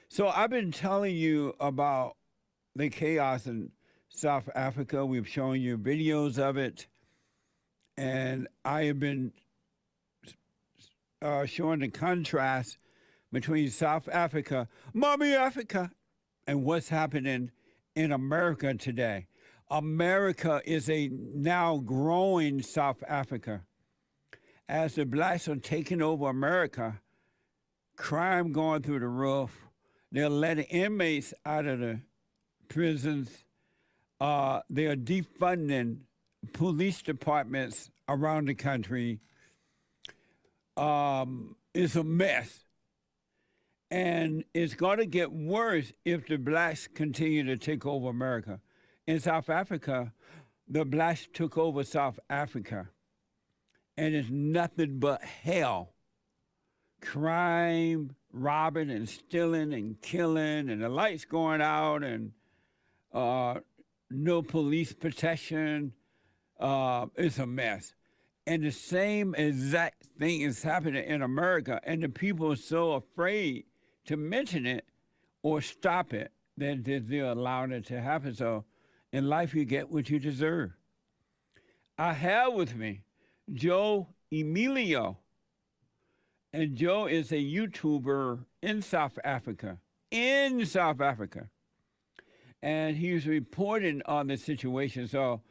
So I've been telling you about the chaos in South Africa. We've shown you videos of it, and I have been showing the contrast between South Africa, mommy Africa, and what's happening in America today. America is a now growing South Africa. As the blacks are taking over America, crime going through the roof. They're letting inmates out of the prisons. They are defunding police departments around the country. It's a mess. And it's going to get worse if the blacks continue to take over America. In South Africa, the blacks took over South Africa, and it's nothing but hell. Crime, robbing, and stealing, and killing, and the lights going out, and no police protection. It's a mess. And the same exact thing is happening in America, and the people are so afraid to mention it or stop it that they're allowing it to happen. So in life, you get what you deserve. I have with me Joe Emilio, and Joe is a YouTuber in South Africa. In South Africa. And he's reporting on the situation. So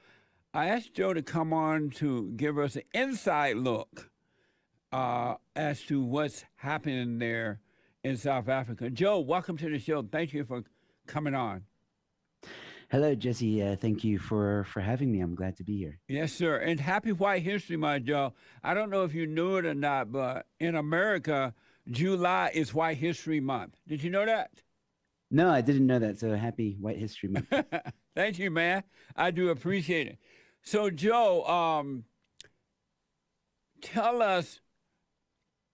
I asked Joe to come on to give us an inside look as to what's happening there in South Africa. Joe, welcome to the show. Thank you for coming on. Hello, Jesse. Thank you for having me. I'm glad to be here. Yes, sir. And happy White History Month, Joe. I don't know if you knew it or not, but in America, July is White History Month. Did you know that? No, I didn't know that. So happy White History Month. Thank you, man. I do appreciate it. So, Joe, tell us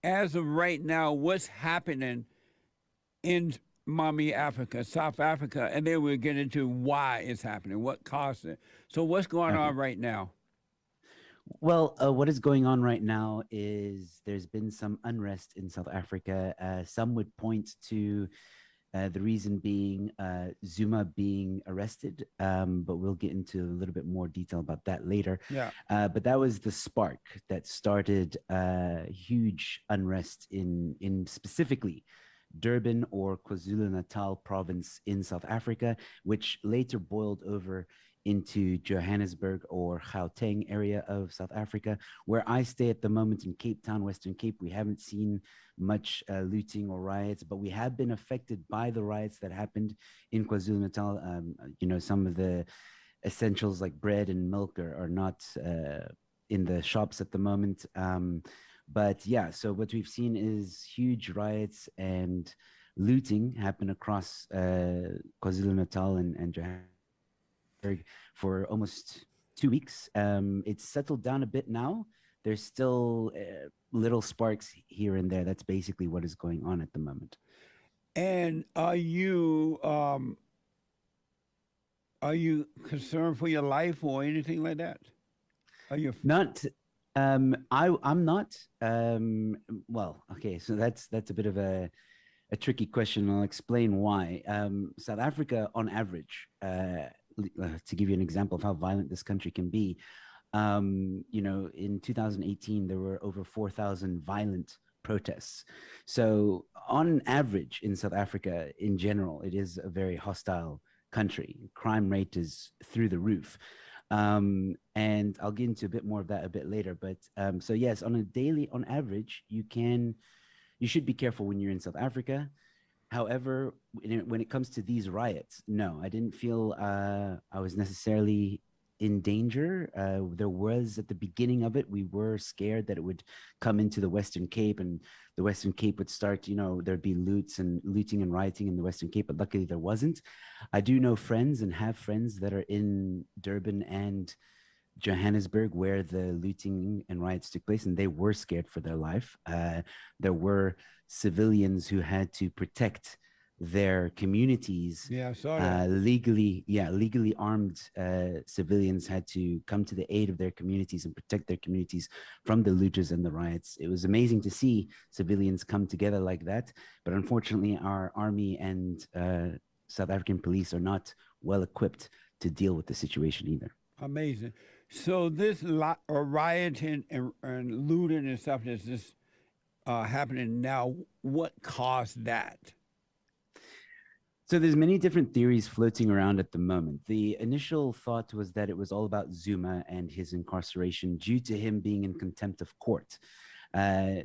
as of right now what's happening in Mommy Africa, South Africa, and then we'll get into why it's happening, what caused it. So, what's going Okay. on right now? Well, what is going on right now is there's been some unrest in South Africa. Some would point to the reason being Zuma being arrested, but we'll get into a little bit more detail about that later. Yeah. But that was the spark that started huge unrest in specifically Durban or KwaZulu-Natal province in South Africa, which later boiled over into Johannesburg or Gauteng area of South Africa, where I stay at the moment in Cape Town, Western Cape. We haven't seen much looting or riots, but we have been affected by the riots that happened in KwaZulu-Natal. Some of the essentials like bread and milk are not in the shops at the moment. But yeah, so what we've seen is huge riots and looting happen across KwaZulu-Natal and Johannesburg for almost 2 weeks. It's settled down a bit now. There's still little sparks here and there. That's basically what is going on at the moment. And are you concerned for your life or anything like that? Are you? Not I'm not. Well, okay, so that's a bit of a tricky question. I'll explain why. South Africa, on average, to give you an example of how violent this country can be, in 2018 there were over 4,000 violent protests. So, on average, in South Africa, in general, it is a very hostile country. Crime rate is through the roof. And I'll get into a bit more of that a bit later. But so yes, on average, you should be careful when you're in South Africa. However, when it comes to these riots, no, I didn't feel I was necessarily in danger. There was at the beginning of it, we were scared that it would come into the Western Cape and the Western Cape would start, there'd be looting and rioting in the Western Cape, but luckily there wasn't. I do know friends and have friends that are in Durban and Johannesburg where the looting and riots took place, and they were scared for their life. There were civilians who had to protect their communities. Yeah, I saw that. Legally armed civilians had to come to the aid of their communities and protect their communities from the looters and the riots. It was amazing to see civilians come together like that, but unfortunately, our army and South African police are not well equipped to deal with the situation either. Amazing. So this rioting and looting and stuff that's just happening now, what caused that? So there's many different theories floating around at the moment. The initial thought was that it was all about Zuma and his incarceration due to him being in contempt of court.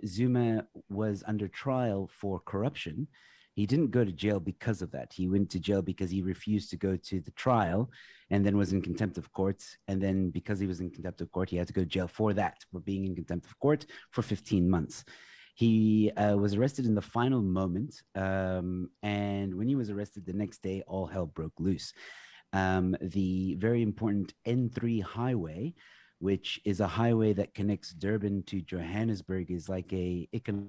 Zuma was under trial for corruption. He didn't go to jail because of that. He went to jail because he refused to go to the trial and then was in contempt of court. And then because he was in contempt of court, he had to go to jail for that, for being in contempt of court for 15 months. He was arrested in the final moment. And when he was arrested the next day, all hell broke loose. The very important N3 highway, which is a highway that connects Durban to Johannesburg, is like a economic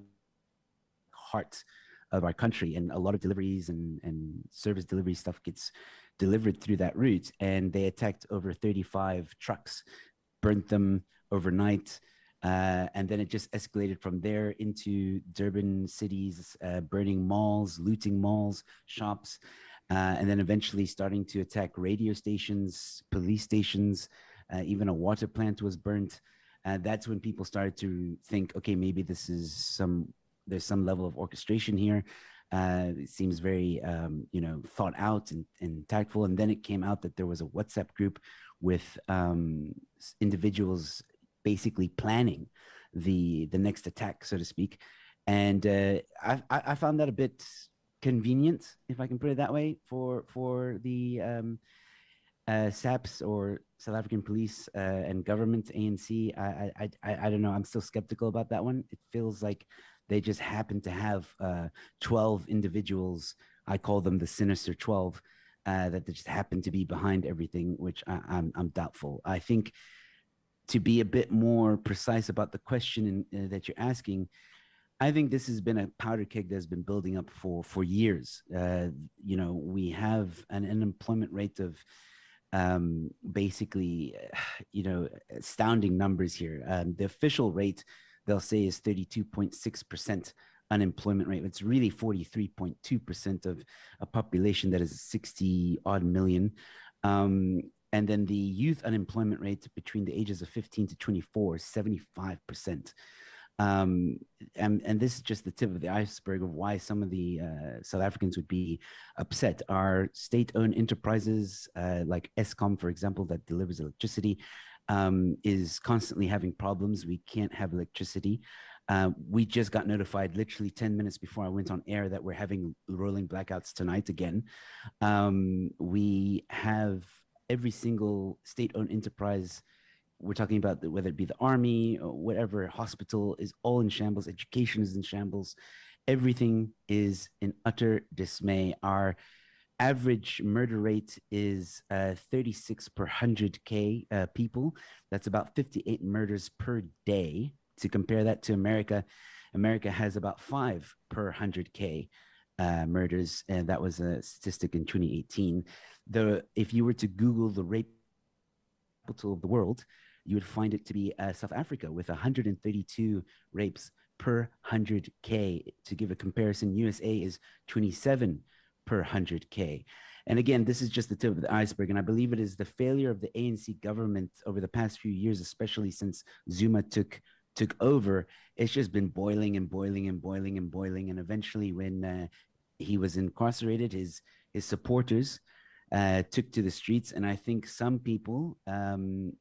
heart of our country. And a lot of deliveries and service delivery stuff gets delivered through that route. And they attacked over 35 trucks, burnt them overnight. And then it just escalated from there into Durban cities, burning malls, looting malls, shops, and then eventually starting to attack radio stations, police stations, even a water plant was burnt. That's when people started to think, okay, maybe there's some level of orchestration here. It seems very, thought out and tactful. And then it came out that there was a WhatsApp group with individuals basically planning the next attack, so to speak. And I found that a bit convenient, if I can put it that way, for the SAPS or South African police and government, ANC. I don't know. I'm still skeptical about that one. It feels like they just happen to have 12 individuals. I call them the Sinister 12, that just happen to be behind everything, which I'm doubtful. I think, to be a bit more precise about the question that you're asking, I think this has been a powder keg that's been building up for years. We have an unemployment rate of basically, astounding numbers here. The official rate, they'll say, is 32.6% unemployment rate. It's really 43.2% of a population that is 60 odd million. And then the youth unemployment rate between the ages of 15 to 24 is 75%. And this is just the tip of the iceberg of why some of the South Africans would be upset. Our state-owned enterprises, like Eskom, for example, that delivers electricity, is constantly having problems. We can't have electricity. We just got notified literally 10 minutes before I went on air that we're having rolling blackouts tonight again. We have every single state-owned enterprise, we're talking about whether it be the army or whatever, hospital, is all in shambles. Education is in shambles. Everything is in utter dismay. Our average murder rate is 36 per 100K people. That's about 58 murders per day. To compare that to America, America has about 5 per 100K murders, and that was a statistic in 2018. If you were to Google the rape capital of the world, you would find it to be South Africa with 132 rapes per 100K. To give a comparison, USA is 27 per 100K. And again, this is just the tip of the iceberg. And I believe it is the failure of the ANC government over the past few years, especially since Zuma took over. It's just been boiling and boiling and boiling and boiling. And eventually, when he was incarcerated, his supporters took to the streets. And I think some people,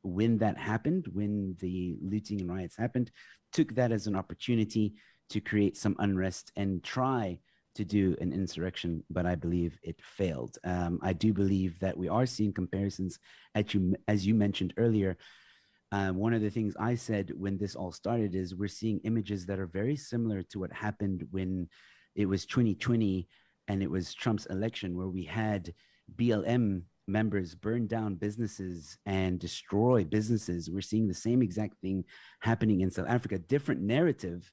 when that happened, when the looting and riots happened, took that as an opportunity to create some unrest and try to do an insurrection, but I believe it failed. I do believe that we are seeing comparisons, as you mentioned earlier. One of the things I said when this all started is we're seeing images that are very similar to what happened when it was 2020 and it was Trump's election, where we had BLM members burn down businesses and destroy businesses. We're seeing the same exact thing happening in South Africa, different narrative,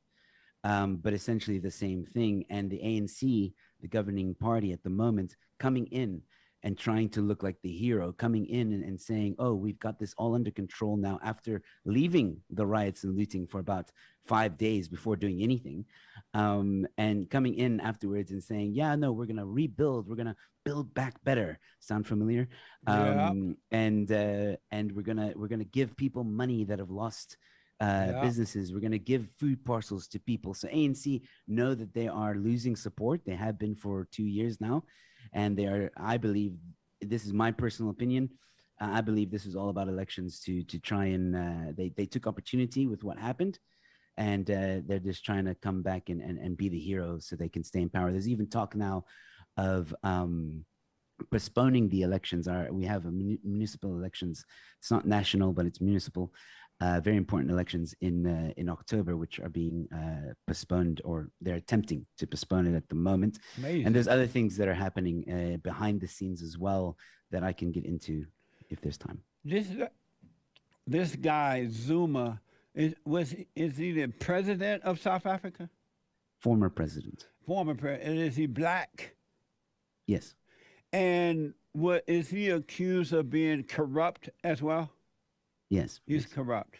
but essentially the same thing. And the ANC, the governing party at the moment, coming in and trying to look like the hero, coming in and saying, oh, we've got this all under control now, after leaving the riots and looting for about 5 days before doing anything, and coming in afterwards and saying, yeah, no, we're going to rebuild, we're going to build back better. Sound familiar? Yeah. And we're gonna give people money that have lost Yeah. businesses. We're gonna give food parcels to people. So ANC know that they are losing support. They have been for 2 years now, and they are. I believe, this is my personal opinion, I believe this is all about elections to try and they took opportunity with what happened, and they're just trying to come back and be the heroes so they can stay in power. There's even talk now of postponing the elections. We have a municipal elections. It's not national, but it's municipal. Very important elections in October, which are being postponed, or they're attempting to postpone it at the moment. Amazing. And there's other things that are happening behind the scenes as well that I can get into if there's time. This guy Zuma is he the president of South Africa? Former president. Former president. Is he black? Yes. And what is he accused of being corrupt as well? Yes. He's yes. corrupt.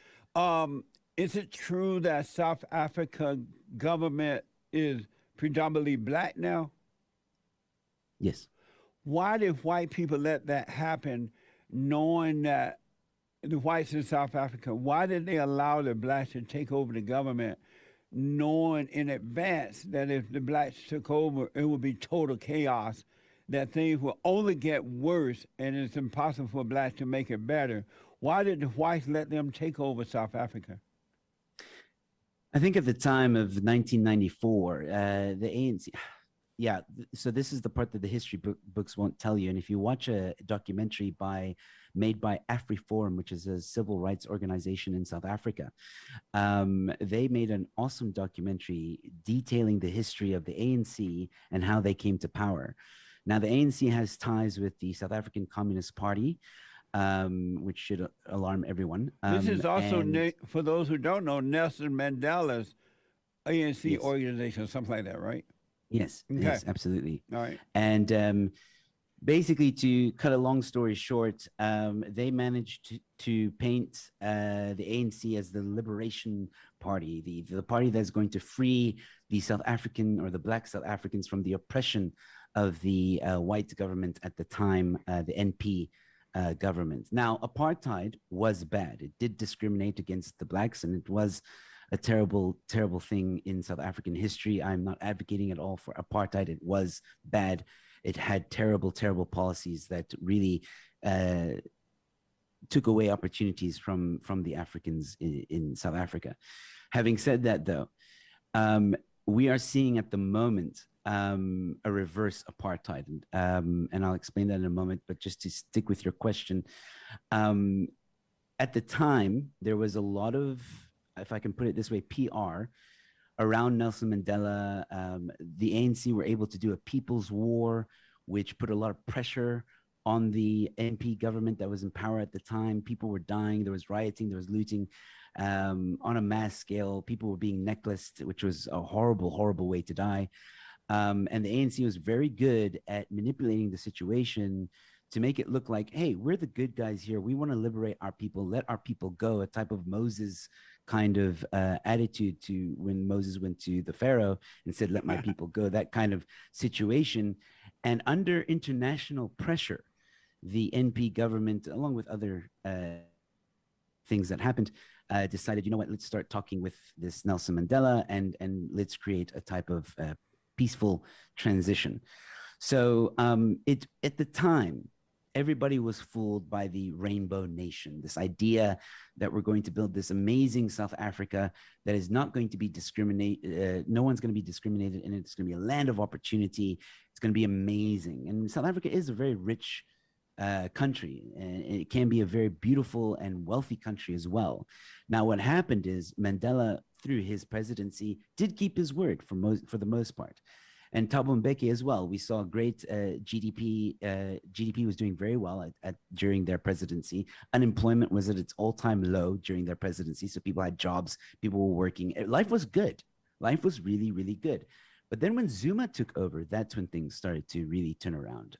Is it true that South Africa government is predominantly black now? Yes. Why did white people let that happen, knowing that the whites in South Africa, why did they allow the blacks to take over the government, knowing in advance that if the blacks took over, it would be total chaos, that things will only get worse and it's impossible for blacks to make it better? Why did the whites let them take over South Africa? I think at the time of 1994, the ANC, yeah, so this is the part that the history books won't tell you. And if you watch a documentary made by AfriForum, which is a civil rights organization in South Africa, they made an awesome documentary detailing the history of the ANC and how they came to power. Now, the ANC has ties with the South African Communist Party, which should alarm everyone. This is also, for those who don't know, Nelson Mandela's ANC yes. organization, or something like that, right? Yes, Okay. yes, absolutely. All right. And basically, to cut a long story short, they managed to paint the ANC as the Liberation Party, the party that's going to free the South African, or the Black South Africans, from the oppression of the white government at the time, the NP government. Now, apartheid was bad. It did discriminate against the blacks, and it was a terrible, terrible thing in South African history. I'm not advocating at all for apartheid. It was bad. It had terrible, terrible policies that really took away opportunities from the Africans in South Africa. Having said that, though, we are seeing at the moment a reverse apartheid. And I'll explain that in a moment, but just to stick with your question, at the time, there was a lot of, if I can put it this way, PR around Nelson Mandela. The ANC were able to do a people's war, which put a lot of pressure on the NP government that was in power at the time. People were dying, there was rioting, there was looting on a mass scale. People were being necklaced, which was a horrible, horrible way to die. And the ANC was very good at manipulating the situation to make it look like, hey, we're the good guys here. We want to liberate our people, let our people go, a type of Moses kind of attitude to when Moses went to the Pharaoh and said, let my people go, that kind of situation. And under international pressure, the NP government, along with other things that happened, decided, you know what, let's start talking with this Nelson Mandela and let's create a type of peaceful transition. So at the time, everybody was fooled by the Rainbow Nation, this idea that we're going to build this amazing South Africa that is not going to be no one's going to be discriminated in it. It's going to be a land of opportunity. It's going to be amazing. And South Africa is a very rich country, and it can be a very beautiful and wealthy country as well. Now, what happened is Mandela, through his presidency, did keep his word for the most part. And Thabo Mbeki as well. We saw great GDP. GDP was doing very well during their presidency. Unemployment was at its all-time low during their presidency. So people had jobs, people were working. Life was good. Life was really, really good. But then when Zuma took over, that's when things started to really turn around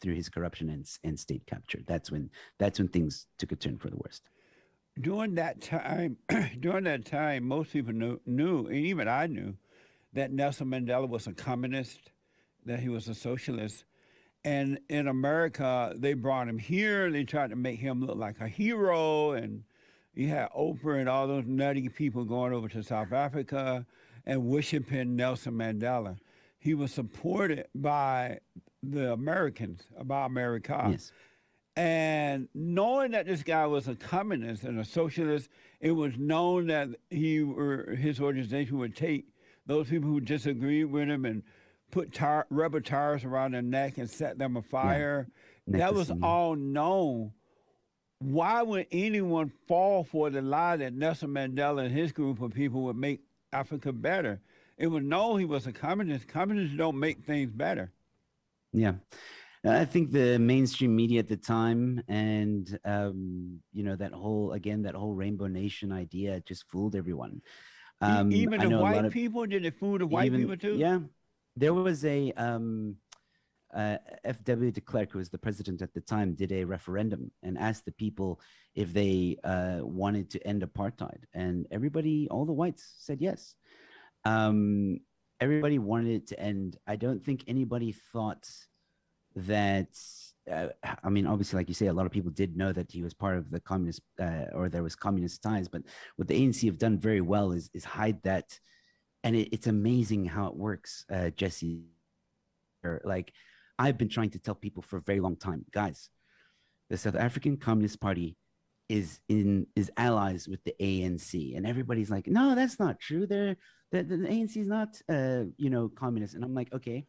through his corruption and state capture. That's when things took a turn for the worst. During that time, during that time, most people knew, and even I knew, that Nelson Mandela was a communist, that he was a socialist. And in America, they brought him here. They tried to make him look like a hero. And you had Oprah and all those nutty people going over to South Africa and worshiping Nelson Mandela. He was supported by the Americans, by America. Yes. And knowing that this guy was a communist and a socialist, it was known that his organization would take those people who disagreed with him and put rubber tires around their neck and set them Yeah. afire. That was Necklace. all known. Why would anyone fall for the lie that Nelson Mandela and his group of people would make Africa better? It was known he was a communist. Communists don't make things better. Yeah. I think the mainstream media at the time and, that whole Rainbow Nation idea just fooled everyone. Even I the know a lot white of people, did it fool the white people too? yeah, there was a F.W. de Klerk, who was the president at the time, did a referendum and asked the people if they wanted to end apartheid, and everybody, all the whites, said yes. Everybody wanted it to end. I don't think anybody thought that. Obviously, like you say, a lot of people did know that he was part of the communist, or there was communist ties. But what the ANC have done very well is hide that, and it's amazing how it works, Jesse. Like, I've been trying to tell people for a very long time, guys, the South African Communist Party is allies with the ANC, and everybody's like, no, that's not true. The ANC is not, communist. And I'm like, okay,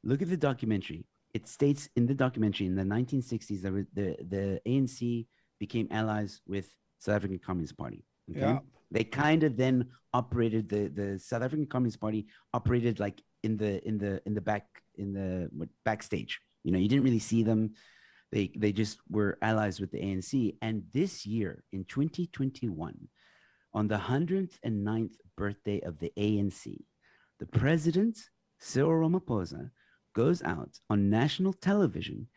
look at the documentary. It states in the documentary in the 1960s that the ANC became allies with South African Communist Party. Okay? Yeah. They kind of then operated the South African Communist Party operated like in the backstage. You didn't really see them. They just were allies with the ANC. And this year in 2021, on the 109th birthday of the ANC, the president, Cyril Ramaphosa, goes out on national television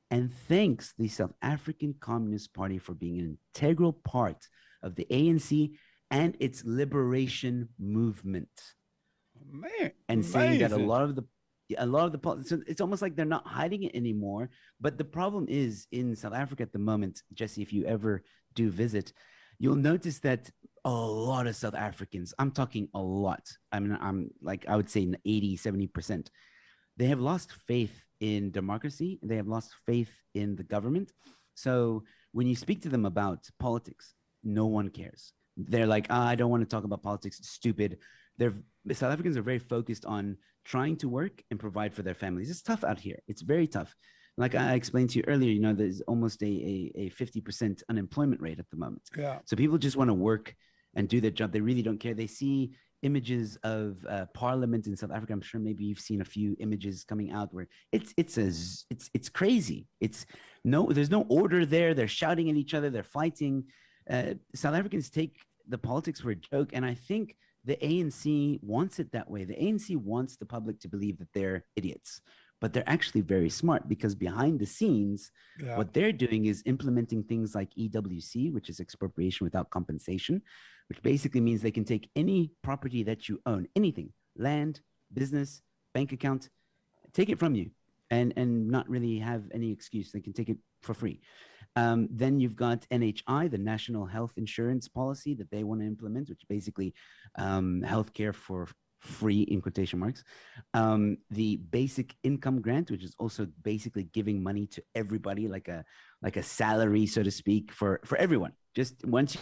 and thanks the South African Communist Party for being an integral part of the ANC and its liberation movement. Man, and saying that a amazing. lot of the so it's almost like they're not hiding it anymore. But the problem is in South Africa at the moment, Jesse, if you ever do visit, you'll notice that a lot of South Africans, I'm talking a lot, I'm like, I would say 80-70%, they have lost faith in democracy. They have lost faith in the government. So when you speak to them about politics, no one cares. They're like, I don't want to talk about politics. It's stupid. South Africans are very focused on trying to work and provide for their families. It's tough out here. It's very tough. Like I explained to you earlier, there's almost a 50% unemployment rate at the moment. Yeah. So people just want to work and do their job. They really don't care. They see images of parliament in South Africa. I'm sure maybe you've seen a few images coming out where it's crazy. There's no order there. They're shouting at each other. They're fighting. South Africans take the politics for a joke, and I think the ANC wants it that way. The ANC wants the public to believe that they're idiots, but they're actually very smart, because behind the scenes, what they're doing is implementing things like EWC, which is expropriation without compensation, which basically means they can take any property that you own, anything, land, business, bank account, take it from you and not really have any excuse. They can take it for free. Then you've got NHI, the National Health Insurance Policy that they want to implement, which basically healthcare for free in quotation marks. The basic income grant, which is also basically giving money to everybody, like a salary, so to speak, for everyone. Just once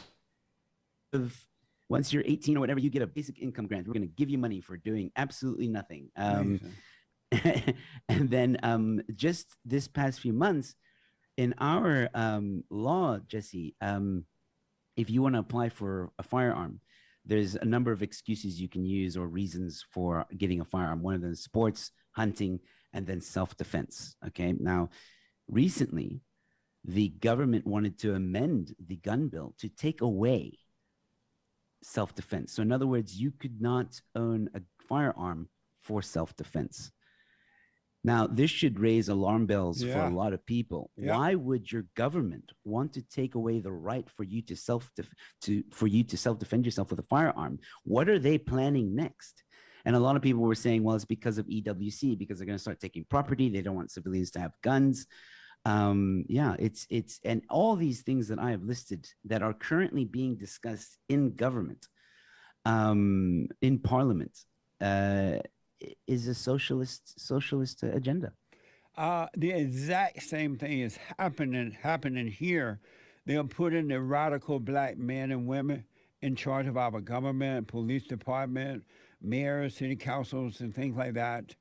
you're 18 or whatever, you get a basic income grant. We're going to give you money for doing absolutely nothing. And then just this past few months, in our law, Jesse, if you want to apply for a firearm, there's a number of excuses you can use or reasons for getting a firearm. One of them is sports, hunting, and then self-defense. Okay. Now, recently, the government wanted to amend the gun bill to take away self-defense. So in other words, you could not own a firearm for self-defense. Now, this should raise alarm bells for a Yeah. lot of people. Yeah. Why would your government want to take away the right for you to self-defend yourself with a firearm? What are they planning next? And a lot of people were saying, well, it's because of EWC, because they're going to start taking property. They don't want civilians to have guns. Yeah, it's and all these things that I have listed that are currently being discussed in government, in parliament, uh, is a socialist agenda. The exact same thing is happening here. They're putting the radical black men and women in charge of our government, police department, mayors, city councils, and things like that.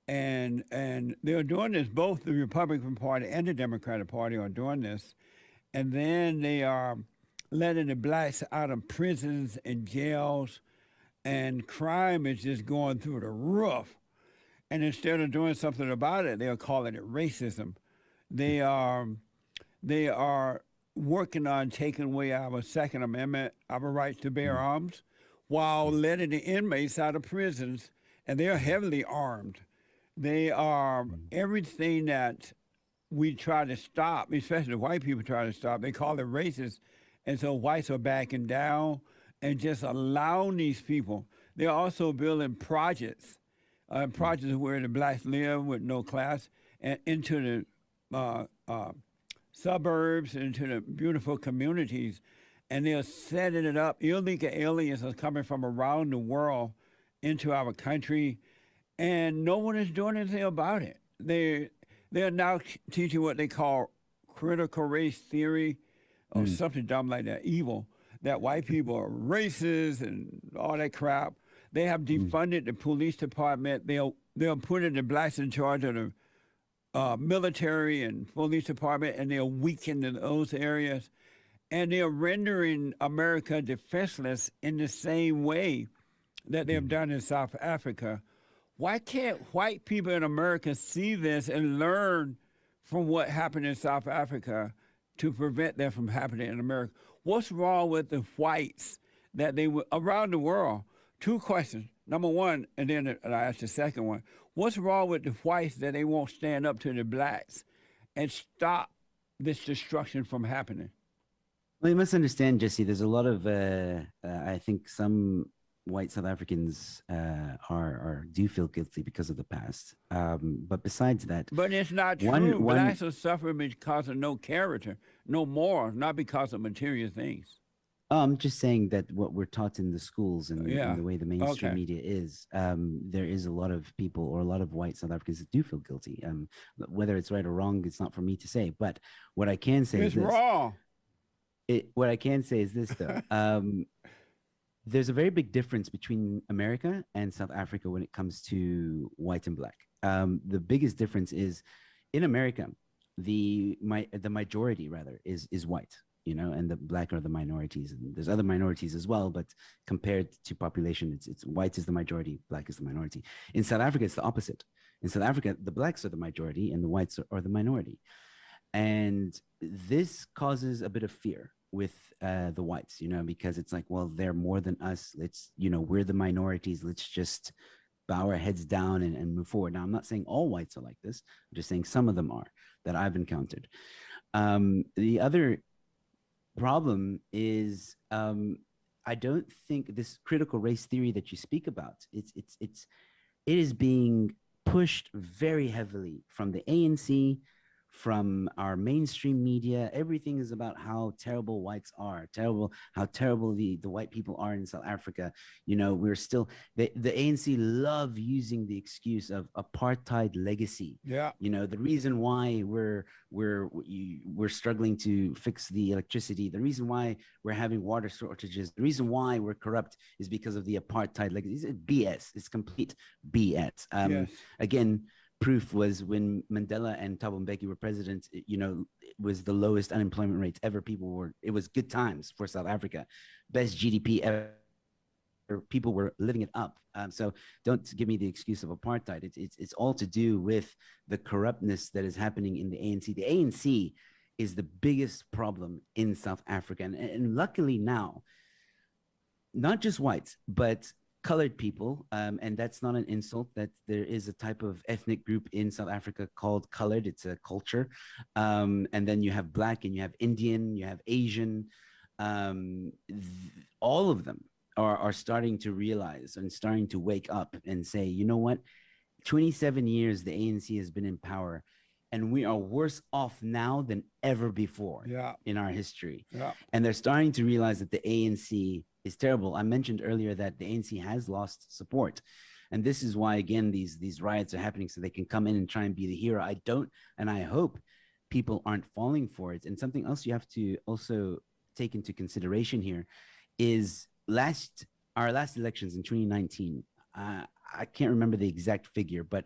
And they're doing this. Both the Republican Party and the Democratic Party are doing this, and then they are letting the blacks out of prisons and jails, and crime is just going through the roof. And instead of doing something about it, they're calling it racism. They are they are working on taking away our Second Amendment, our rights to bear arms, while letting the inmates out of prisons, and they're heavily armed. They are everything that we try to stop, especially white people try to stop. They call it racist, and so whites are backing down and just allowing these people. They're also building projects where the blacks live with no class, and into the suburbs, into the beautiful communities, and they're setting it up. Illegal aliens are coming from around the world into our country, and no one is doing anything about it. They're now teaching what they call critical race theory, or something dumb like that, evil, that white people are racist and all that crap. They have defunded the police department. They're putting the blacks in charge of the military and police department, and they're weakening those areas. And they're rendering America defenseless in the same way that they've done in South Africa. Why can't white people in America see this and learn from what happened in South Africa to prevent that from happening in America? What's wrong with the whites that they were around the world? Two questions. Number one, and then I ask the second one. What's wrong with the whites that they won't stand up to the blacks and stop this destruction from happening? Well, you must understand, Jesse. There's a lot of, I think, some white South Africans do feel guilty because of the past. But besides that, But it's not true. Blacks are suffering because of no character, no morals, not because of material things. I'm just saying that what we're taught in the schools and the way the mainstream Okay. media is, there is a lot of people or a lot of white South Africans that do feel guilty. Whether it's right or wrong, it's not for me to say. But what I can say It's is this. wrong. What I can say is this, though. There's a very big difference between America and South Africa when it comes to white and black. The biggest difference is in America, the majority rather is white, and the black are the minorities, and there's other minorities as well, but compared to population, it's white is the majority, black is the minority. In South Africa, it's the opposite. In South Africa, the blacks are the majority and the whites are the minority. And this causes a bit of fear with the whites, because it's like, well, they're more than us. Let's, we're the minorities. Let's just bow our heads down and move forward. Now, I'm not saying all whites are like this. I'm just saying some of them are that I've encountered. The other problem is I don't think this critical race theory that you speak about, it is being pushed very heavily from the ANC, from our mainstream media. Everything is about how terrible whites are, how terrible the white people are in South Africa. We're still, the ANC love using the excuse of apartheid legacy. Yeah. The reason why we're struggling to fix the electricity, the reason why we're having water shortages, the reason why we're corrupt is because of the apartheid legacy. It's BS. It's complete BS. Yes. Again, proof was when Mandela and Thabo Mbeki were president, it was the lowest unemployment rates ever. It was good times for South Africa, best GDP ever. People were living it up. So don't give me the excuse of apartheid. It's all to do with the corruptness that is happening in the ANC. The ANC is the biggest problem in South Africa. And luckily now, not just whites, but colored people, and that's not an insult. That there is a type of ethnic group in South Africa called colored. It's a culture, and then you have black, and you have Indian, you have Asian. All of them are starting to realize and starting to wake up and say, you know what, 27 years the ANC has been in power, and we are worse off now than ever before in our history. And they're starting to realize that the ANC is terrible. I mentioned earlier that the ANC has lost support. And this is why, again, these riots are happening, so they can come in and try and be the hero. I don't, and I hope people aren't falling for it. And something else you have to also take into consideration here is our last elections in 2019. I can't remember the exact figure, but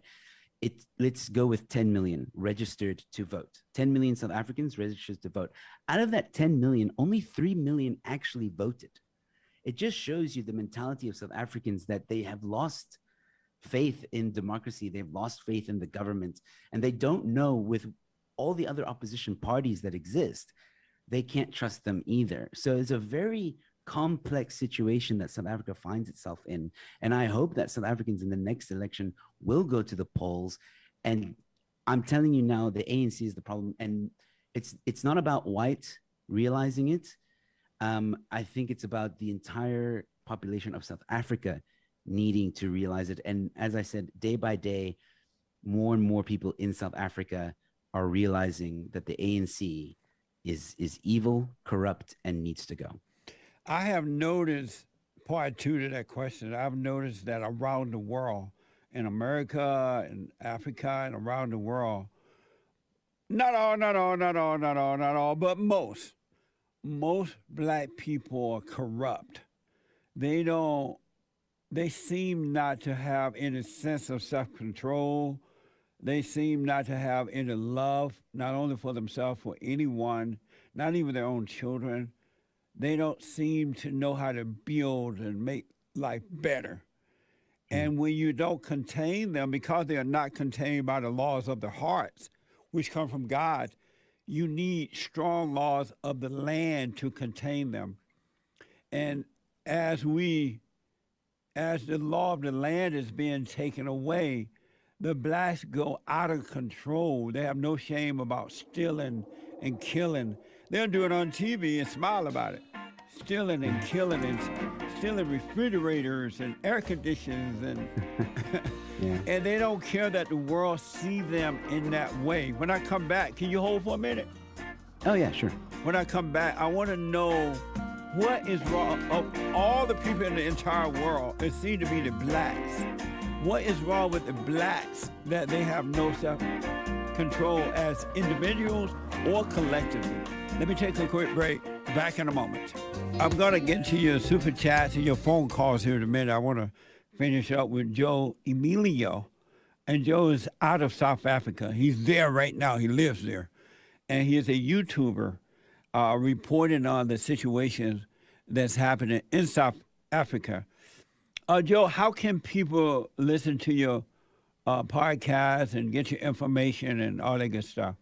let's go with 10 million registered to vote. 10 million South Africans registered to vote. Out of that 10 million, only 3 million actually voted. It just shows you the mentality of South Africans, that they have lost faith in democracy. They've lost faith in the government, and they don't know, with all the other opposition parties that exist, they can't trust them either. So it's a very complex situation that South Africa finds itself in. And I hope that South Africans in the next election will go to the polls. And I'm telling you now, the ANC is the problem. And it's not about white realizing it. I think it's about the entire population of South Africa needing to realize it. And as I said, day by day, more and more people in South Africa are realizing that the ANC is evil, corrupt, and needs to go. I have noticed, part two to that question, I've noticed that around the world, in America and Africa and around the world, not all, but most black people are corrupt. They seem not to have any sense of self-control. They seem not to have any love, not only for themselves, for anyone, not even their own children. They don't seem to know how to build and make life better. And when you don't contain them, because they are not contained by the laws of their hearts, which come from God, you need strong laws of the land to contain them. And as the law of the land is being taken away, the blacks go out of control. They have no shame about stealing and killing. They'll do it on TV and smile about it. Stealing and killing and stealing refrigerators and air conditioners and and they don't care that the world see them in that way. When I come back, can you hold for a minute? Oh yeah, sure. When I come back, I want to know what is wrong of all the people in the entire world. It seems to be the blacks. What is wrong with the blacks that they have no self-control as individuals or collectively? Let me take a quick break. Back in a moment. I'm going to get to your super chats and your phone calls here in a minute. I want to finish up with Joe Emilio. And Joe is out of South Africa. He's there right now. He lives there. And he is a YouTuber reporting on the situation that's happening in South Africa. Joe, how can people listen to your podcast and get your information and all that good stuff?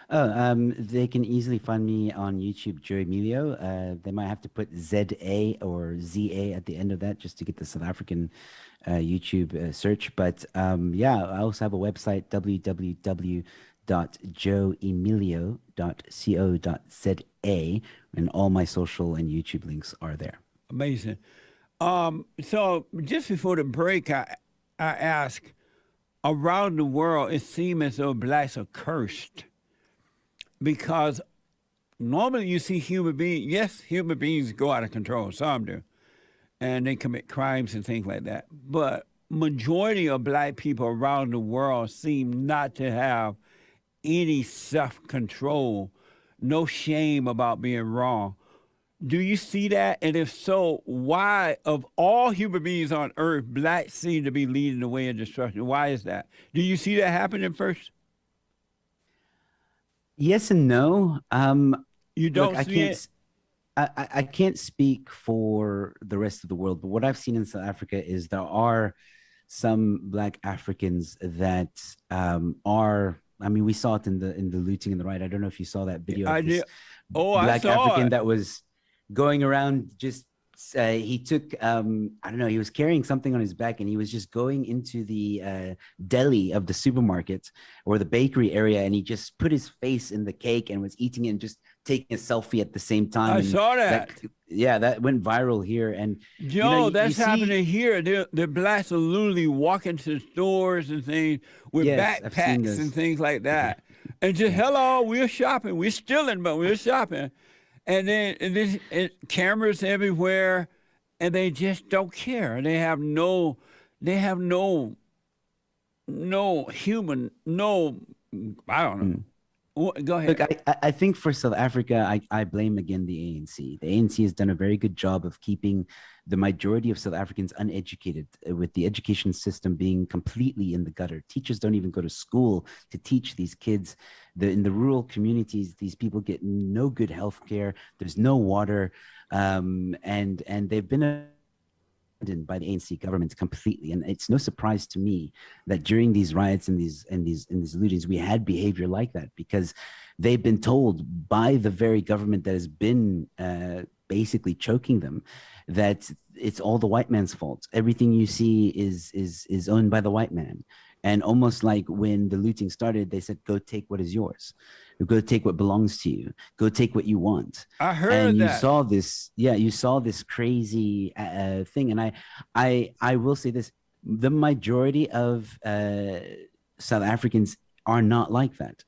They can easily find me on YouTube, Joe Emilio. They might have to put ZA or ZA at the end of that just to get the South African YouTube search. But yeah, I also have a website, www.joeemilio.co.za, and all my social and YouTube links are there. Amazing. So just before the break, I asked, around the world, it seems as though blacks are cursed. Because normally you see human beings, yes, human beings go out of control, some do, and they commit crimes and things like that. But majority of black people around the world seem not to have any self-control, no shame about being wrong. Do you see that? And if so, why, of all human beings on earth, blacks seem to be leading the way in destruction? Why is that? Do you see that happening first? Yes and no. You don't look, see it? I can't speak for the rest of the world, but what I've seen in South Africa is there are some Black Africans that are. I mean, we saw it in the looting and the riot. I don't know if you saw that video. I did. Oh, Black I saw African it. That was going around just he took I don't know, he was carrying something on his back and he was just going into the deli of the supermarket or the bakery area, and he just put his face in the cake and was eating it and just taking a selfie at the same time. I And saw that. that went viral here. And Joe, you that's see, happening here. The blacks are literally walking to stores and things with yes, I've seen backpacks and this. things like that. And just, Yeah, hello, we're shopping. We're stealing, but we're shopping. And then cameras everywhere, and they just don't care. They have no human, no, I don't know. mm. Go Look, ahead. I think for South Africa, I blame again the ANC. The ANC has done a very good job of keeping the majority of South Africans uneducated, with the education system being completely in the gutter. Teachers don't even go to school to teach these kids. In the rural communities, these people get no good health care. There's no water, and they've been by the ANC government completely. And it's no surprise to me that during these riots and these lootings, we had behavior like that, because they've been told by the very government that has been basically choking them that it's all the white man's fault. Everything you see is owned by the white man. And almost like when the looting started, they said, go take what is yours. Go take what belongs to you. Go take what you want. I And heard you that. saw this, yeah, you saw this crazy thing. And I will say this: the majority of South Africans are not like that.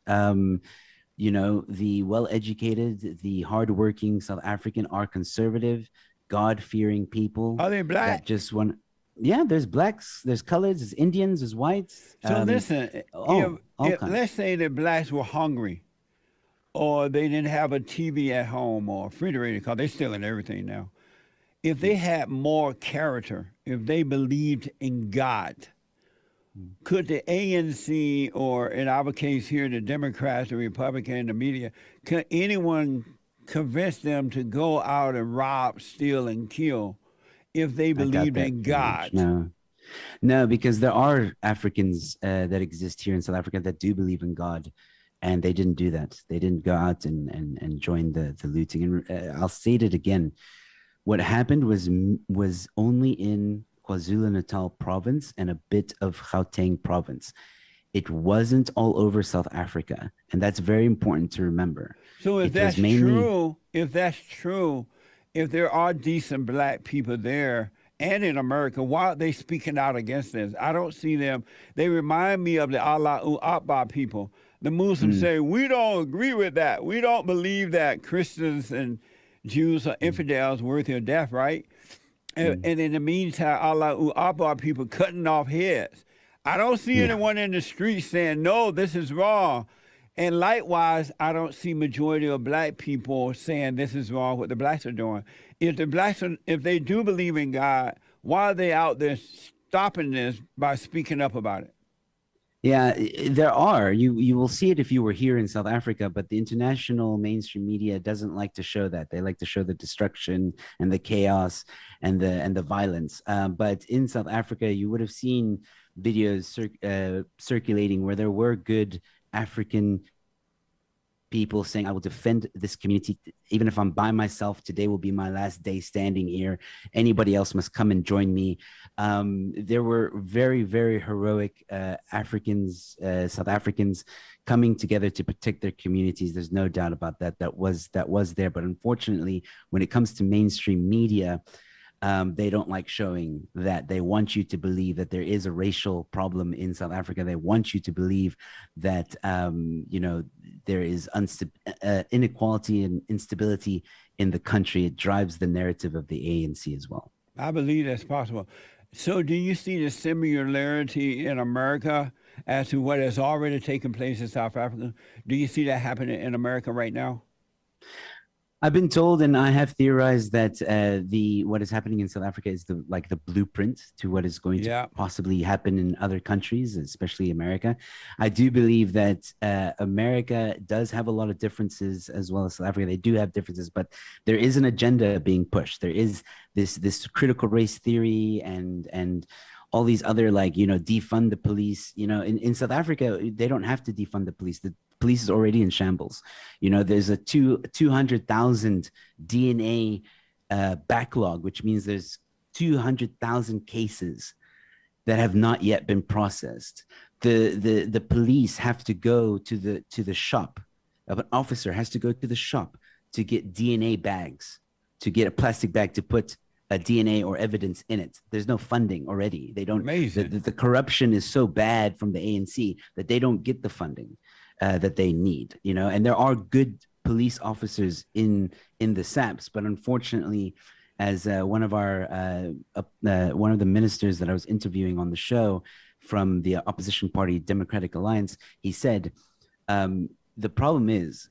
The well-educated, the hardworking South African are conservative, God-fearing people Are they black? that just want. Yeah, there's blacks, there's coloreds, there's Indians, there's whites. So listen, All kinds. let's say the blacks were hungry, or they didn't have a TV at home or a refrigerator, because they're stealing everything now. If they had more character, if they believed in God, could the ANC, or in our case here, the Democrats, the Republican, the media, could anyone convince them to go out and rob, steal, and kill if they I doubt believed that in very much. God? No, because there are Africans that exist here in South Africa that do believe in God, and they didn't do that. They didn't go out and join the looting. And I'll state it again: what happened was only in KwaZulu-Natal province and a bit of Gauteng province. It wasn't all over South Africa, and that's very important to remember. So if It was that's mainly. true, if there are decent black people there and in America, why are they speaking out against this? I don't see them. They remind me of the Allahu Akbar people. The Muslims Mm, say, we don't agree with that. We don't believe that Christians and Jews are mm, infidels worthy of death, right? mm. And in the meantime, Allahu Akbar people cutting off heads. I don't see Yeah. anyone in the street saying, no, this is wrong. And likewise, I don't see majority of black people saying this is wrong what the blacks are doing. If they do believe in God, why are they out there stopping this by speaking up about it? Yeah, there are. You will see it if you were here in South Africa, but the international mainstream media doesn't like to show that. They like to show the destruction and the chaos and the violence. But in South Africa, you would have seen videos circulating where there were good African people saying, I will defend this community. Even if I'm by myself, today will be my last day standing here. Anybody else must come and join me. There were very, very heroic Africans, South Africans coming together to protect their communities. There's no doubt about that. That was there. But unfortunately, when it comes to mainstream media, they don't like showing that. They want you to believe that there is a racial problem in South Africa. They want you to believe that there is inequality and instability in the country. It drives the narrative of the ANC as well. I believe that's possible. So, do you see the similarity in America as to what has already taken place in South Africa? Do you see that happening in America right now? I've been told, and I have theorized that what is happening in South Africa is the blueprint to what is going to Yeah. possibly happen in other countries, especially America. I do believe that America does have a lot of differences as well as South Africa. They do have differences, but there is an agenda being pushed. There is this critical race theory and all these other defund the police. In South Africa, they don't have to defund the police. The police is already in shambles. There's a 200,000 DNA backlog, which means there's 200,000 cases that have not yet been processed. The police have to go to the shop. An officer has to go to the shop to get DNA bags, to get a plastic bag to put a DNA or evidence in it. There's no funding already. They don't. The corruption is so bad from the ANC that they don't get the funding that they need. You know, and there are good police officers in the SAPs, but unfortunately, as one of the ministers that I was interviewing on the show from the opposition party Democratic Alliance, he said, the problem is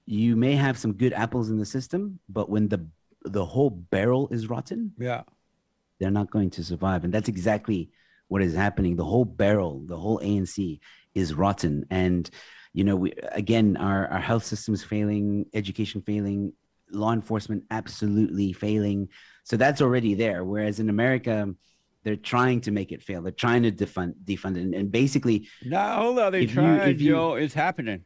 you may have some good apples in the system, but when the whole barrel is rotten, they're not going to survive. And that's exactly what is happening. The whole barrel, the whole ANC is rotten. And, you know, our health system is failing, education failing, law enforcement absolutely failing. So that's already there. Whereas in America, they're trying to make it fail. They're trying to defund it. And basically, hold on, they trying, Joe. It's happening.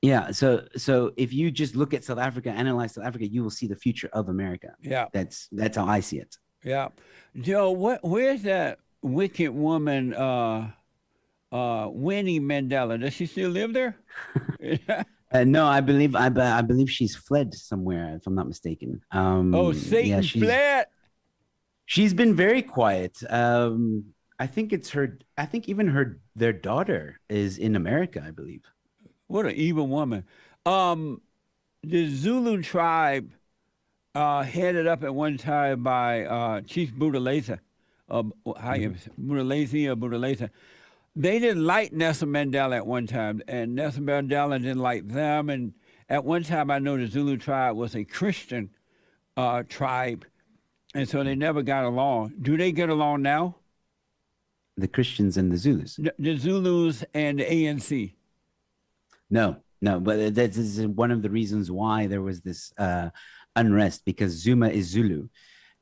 Yeah. So if you just look at South Africa, analyze South Africa, you will see the future of America. Yeah. That's how I see it. Yeah. Joe, where's that wicked woman, Winnie Mandela? Does she still live there? No, I believe she's fled somewhere, if I'm not mistaken. Satan fled. She's been very quiet. I think even their daughter is in America, I believe. What an evil woman. The Zulu Tribe, headed up at one time by Chief Butaleza, Butaleza. They didn't like Nelson Mandela at one time, and Nelson Mandela didn't like them. And at one time, I know the Zulu Tribe was a Christian tribe, and so they never got along. Do they get along now? The Christians and the Zulus? The Zulus and the ANC. No, but that is one of the reasons why there was this unrest, because Zuma is Zulu.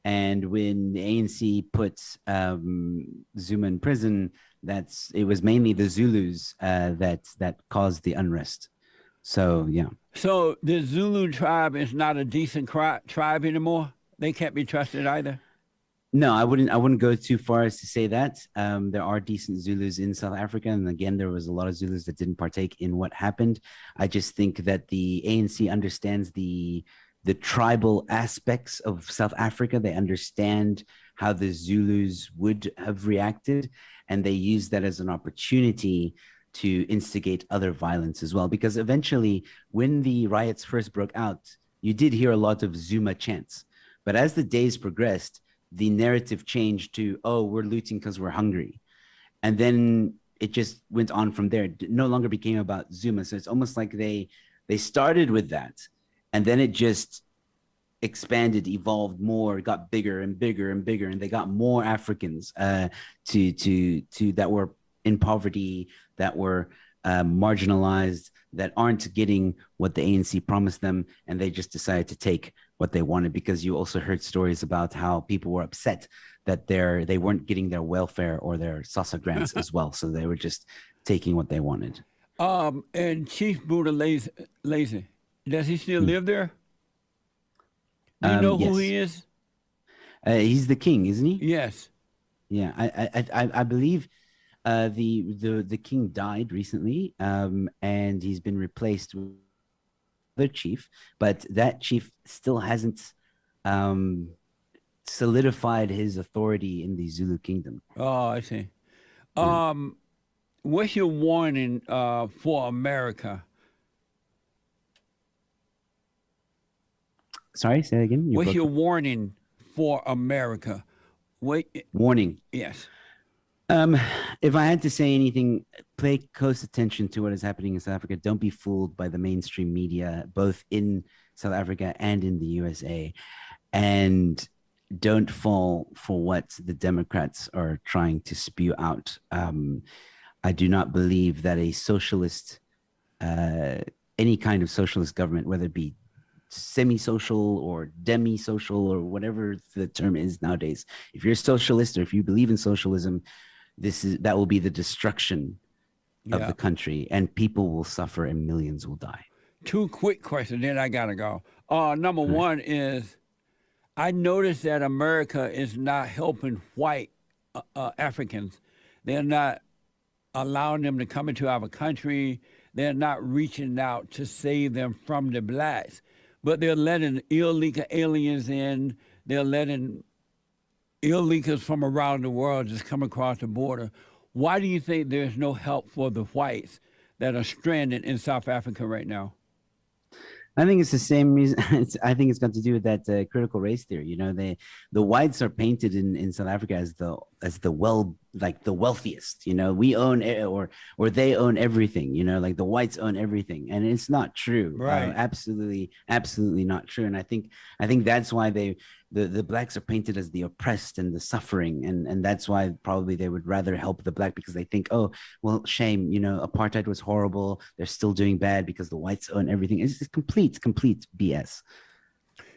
And when the ANC put Zuma in prison, it was mainly the Zulus that caused the unrest. So, yeah. So the Zulu tribe is not a decent tribe anymore? They can't be trusted either? No, I wouldn't go too far as to say that. There are decent Zulus in South Africa, and again, there was a lot of Zulus that didn't partake in what happened. I just think that the ANC understands the tribal aspects of South Africa. They understand how the Zulus would have reacted, and they use that as an opportunity to instigate other violence as well. Because eventually, when the riots first broke out, you did hear a lot of Zuma chants. But as the days progressed, the narrative changed to, oh, we're looting because we're hungry. And then it just went on from there. It no longer became about Zuma. So it's almost like they started with that, and then it just expanded, evolved more, got bigger and bigger and bigger, and they got more Africans to that were in poverty, that were marginalized, that aren't getting what the ANC promised them, and they just decided to take what they wanted. Because you also heard stories about how people were upset that they weren't getting their welfare or their SASSA grants as well, so they were just taking what they wanted. And Chief Butaleza, does he still live there? Do you know who he is? He's the king, isn't he? Yes. Yeah, I believe the king died recently, and he's been replaced with another chief, but that chief still hasn't solidified his authority in the Zulu kingdom. Oh, I see. Yeah. What's your warning for America? Sorry, say that again. What's your warning for America? Warning. Yes. If I had to say anything, pay close attention to what is happening in South Africa. Don't be fooled by the mainstream media, both in South Africa and in the USA. And don't fall for what the Democrats are trying to spew out. I do not believe that a socialist, any kind of socialist government, whether it be semi-social or demi-social or whatever the term is nowadays, if you're a socialist or if you believe in socialism, that will be the destruction of the country, and people will suffer and millions will die. Two quick questions, then I gotta go. Number one is, I noticed that America is not helping white Africans. They're not allowing them to come into our country. They're not reaching out to save them from the blacks, but they're letting illegal aliens in. They're letting illegals from around the world just come across the border. Why do you think there's no help for the whites that are stranded in South Africa right now? I think it's the same reason. I think it's got to do with that critical race theory. The whites are painted in South Africa as the like the wealthiest. We own or they own everything. Like the whites own everything, and it's not true. Right. Absolutely not true. And I think that's why the blacks are painted as the oppressed and the suffering, and that's why probably they would rather help the black because they think, oh, well, shame, apartheid was horrible. They're still doing bad because the whites own everything. It's complete BS.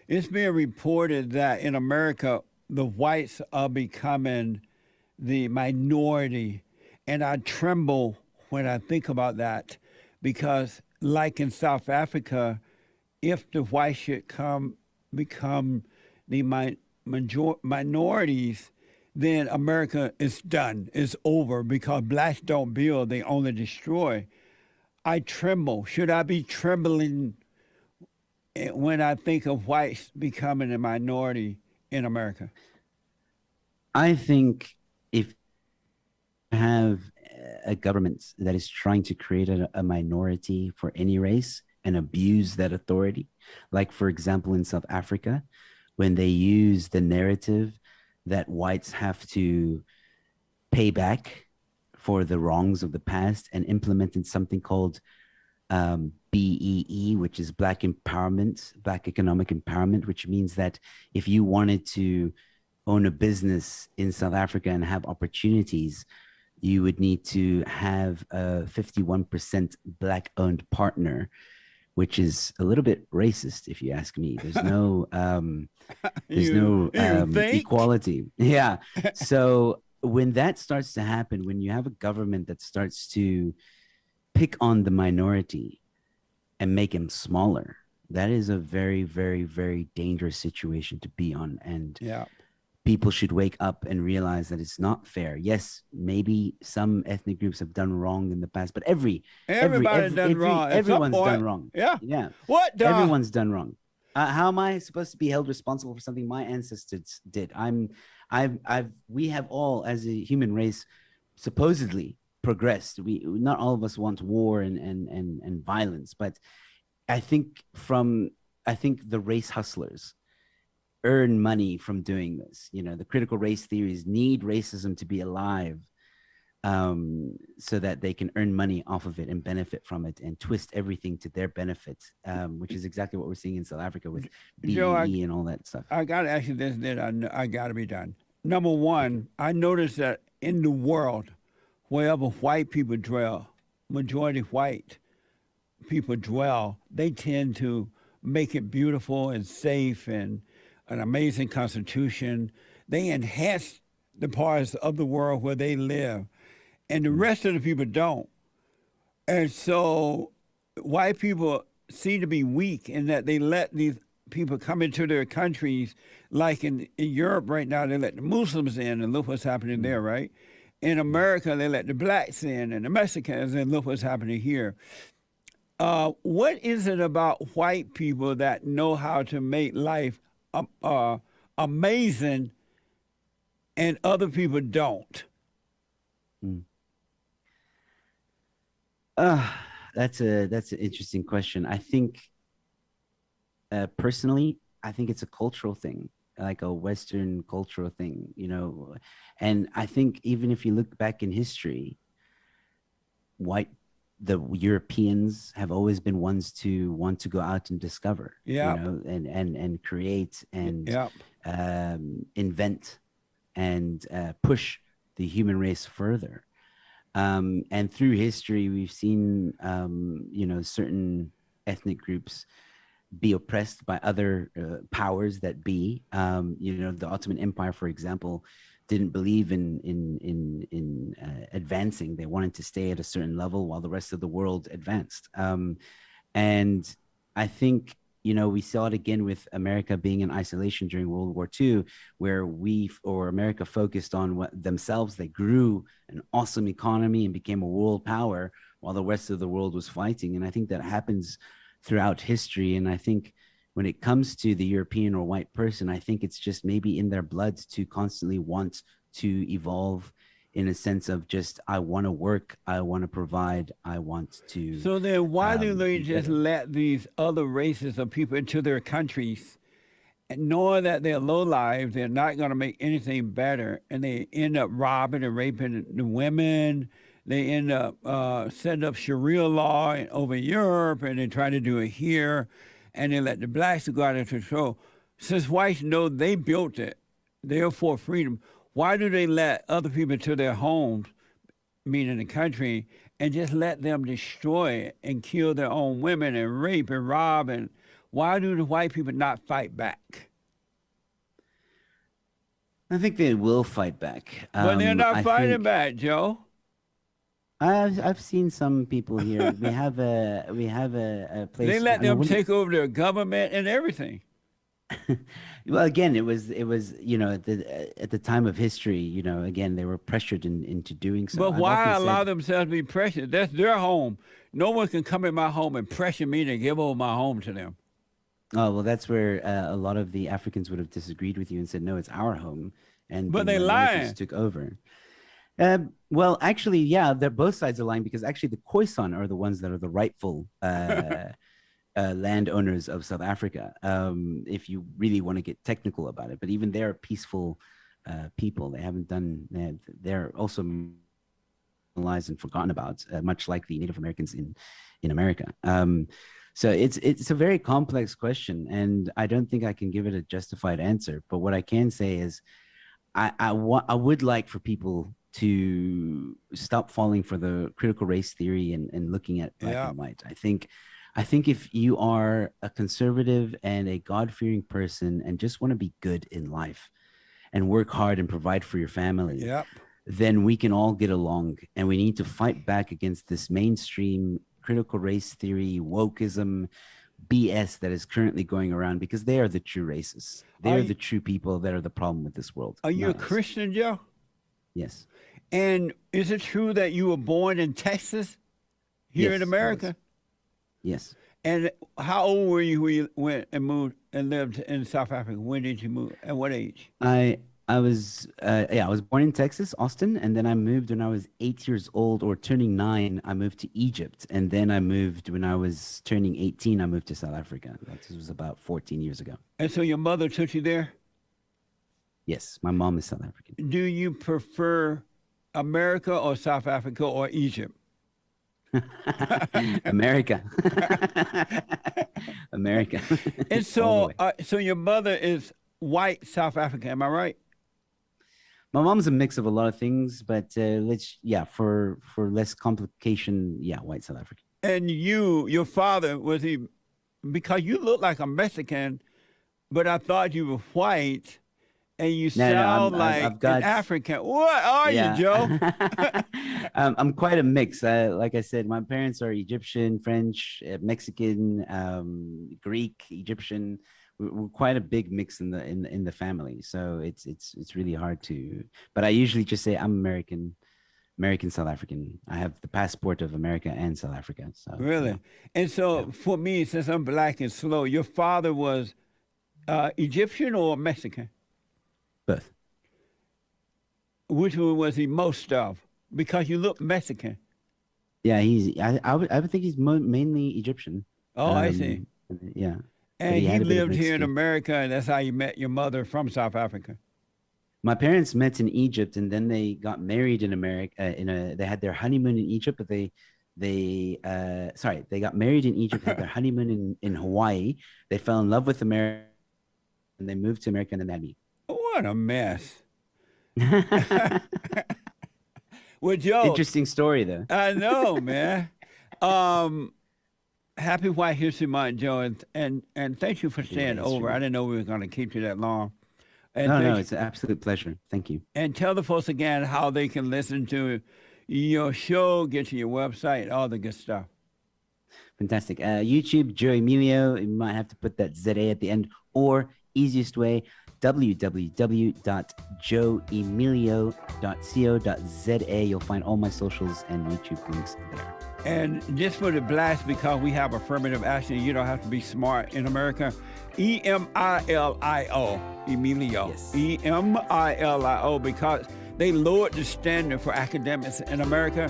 It's being reported that in America, the whites are becoming the minority. And I tremble when I think about that because, like in South Africa, if the whites should become the minorities, then America is done. It's over because blacks don't build, they only destroy. I tremble. Should I be trembling when I think of whites becoming a minority in America? I think if you have a government that is trying to create a minority for any race and abuse that authority, like for example in South Africa, when they use the narrative that whites have to pay back for the wrongs of the past and implemented something called BEE, which is Black Empowerment, Black Economic Empowerment, which means that if you wanted to own a business in South Africa and have opportunities, you would need to have a 51% Black owned partner, which is a little bit racist, if you ask me. There's no equality. Yeah. So when that starts to happen, when you have a government that starts to pick on the minority and make him smaller, that is a very, very, very dangerous situation to be on. And Yeah. people should wake up and realize that it's not fair. Yes, maybe some ethnic groups have done wrong in the past, but Everybody's done wrong. At some everyone's done point. wrong. Yeah. Yeah, What the? everyone's done wrong. How am I supposed to be held responsible for something my ancestors did? We have all, as a human race, supposedly progressed. We not all of us want war and violence, but I think the race hustlers earn money from doing this. The critical race theories need racism to be alive, so that they can earn money off of it and benefit from it and twist everything to their benefit, which is exactly what we're seeing in South Africa with Joe, BEE and all that stuff. I got to ask you this, then I got to be done. Number one, I noticed that in the world, wherever white people dwell, majority white people dwell, they tend to make it beautiful and safe and an amazing constitution. They enhance the parts of the world where they live, and the rest of the people don't. And so white people seem to be weak in that they let these people come into their countries, like in Europe right now, they let the Muslims in, and look what's happening there, right? In America, they let the blacks in and the Mexicans, and look what's happening here. What is it about white people that know how to make life amazing and other people don't? Mm. That's an interesting question. I think personally, I think it's a cultural thing, like a Western cultural thing. And I think even if you look back in history, the Europeans have always been ones to want to go out and discover, Yeah. and create and Yeah. Invent and push the human race further. And through history, we've seen, certain ethnic groups be oppressed by other powers that be. The Ottoman Empire, for example, didn't believe in advancing. They wanted to stay at a certain level while the rest of the world advanced. And I think we saw it again with America being in isolation during World War II, where America focused on themselves. They grew an awesome economy and became a world power while the rest of the world was fighting. And I think that happens throughout history. And I think when it comes to the European or white person, I think it's just maybe in their blood to constantly want to evolve, in a sense of just, I want to work, I want to provide, I want to. So then, why do they be just better. let these other races of people into their countries, and knowing that they're low lives, they're not going to make anything better, and they end up robbing and raping the women? They end up setting up Sharia law over Europe, and they try to do it here, and they let the blacks go out of control. Since whites know they built it, they're for freedom. Why do they let other people to their homes, meaning the country, and just let them destroy it and kill their own women and rape and rob? And why do the white people not fight back? I think they will fight back. But they're not I fighting think back, Joe. I've seen some people here. We have a place. They let and I them wouldn't- take over their government and everything. Well, again, it was at the time of history. Again, they were pressured into doing so. But I've why often allow said- themselves to be pressured? That's their home. No one can come in my home and pressure me to give over my home to them. Oh, well, that's where a lot of the Africans would have disagreed with you and said, no, it's our home. And But the they Americans lying. took over. Well, actually, yeah, they're both sides are lying, because actually the Khoisan are the ones that are the rightful landowners of South Africa, if you really want to get technical about it. But even they're peaceful people. They haven't done, they're also marginalized and forgotten about, much like the Native Americans in America. So it's a very complex question, and I don't think I can give it a justified answer. But what I can say is I would like for people to stop falling for the critical race theory and looking at black Yeah. and white. I think if you are a conservative and a God-fearing person and just want to be good in life and work hard and provide for your family, Yep. then we can all get along. And we need to fight back against this mainstream critical race theory, wokeism, BS that is currently going around, because they are the true racists. They Are are you- the true people that are the problem with this world. Are you a not us. Christian, Joe? Yes. And is it true that you were born in Texas, here Yes, in I was. America? Yes. And how old were you when you went and moved and lived in South Africa? When did you move? At what age? I was born in Texas, Austin, and then I moved when I was 8 years old, or turning 9. I moved to Egypt, and then I moved when I was turning 18. I moved to South Africa. That was about 14 years ago. And so your mother took you there? Yes, my mom is South African. Do you prefer America or South Africa or Egypt? America. America. And All so, the way. so your mother is white South African, am I right? My mom's a mix of a lot of things, but for less complication, white South African. And your father, was he, because you look like a Mexican, but I thought you were white, and you No, sound I've like got- an African. What are you, Joe? I'm quite a mix. Like I said, my parents are Egyptian, French, Mexican, Greek, Egyptian. We're quite a big mix in the family, so it's really hard to. But I usually just say I'm American South African. I have the passport of America and South Africa. So Really? yeah. And so for me, since I'm black and slow, your father was Egyptian or Mexican? Both. Which one was he most of? Because you look Mexican. Yeah, I would think he's mainly Egyptian. Oh, I see. Yeah. And he he had a bit of lived here in mixed- America, and that's how you met your mother from South Africa. My parents met in Egypt, and then they got married in America. They had their honeymoon in Egypt, but they got married in Egypt, had their honeymoon in Hawaii. They fell in love with America, and they moved to America, and then they had me. What a mess. Well, Joe, Interesting story, though. I know, man. Happy White History Month, Joe, and thank you for staying History over. I Month. didn't know we were going to keep you that long. And No, thank- it's an absolute pleasure. Thank you. And tell the folks again how they can listen to your show, get to your website, all the good stuff. Fantastic. YouTube, Joe Emilio. You might have to put that ZA at the end, or easiest way, www.joeemilio.co.za. You'll find all my socials and YouTube links there. And just for the blast, because we have affirmative action, you don't have to be smart in America. EMILIO, Emilio. Yes. EMILIO, because they lowered the standard for academics in America,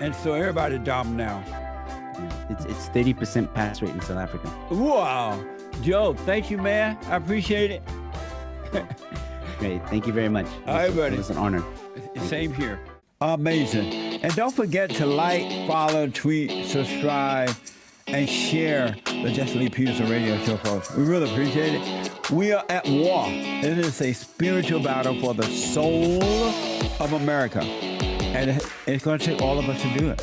and so everybody dumb now. It's 30% pass rate in South Africa. Wow. Joe, thank you, man. I appreciate it. Great. Thank you very much. All right, buddy. It was an honor. Same here. Amazing. And don't forget to like, follow, tweet, subscribe, and share the Jesse Lee Peterson radio show, folks. We really appreciate it. We are at war. It is a spiritual battle for the soul of America. And it's going to take all of us to do it.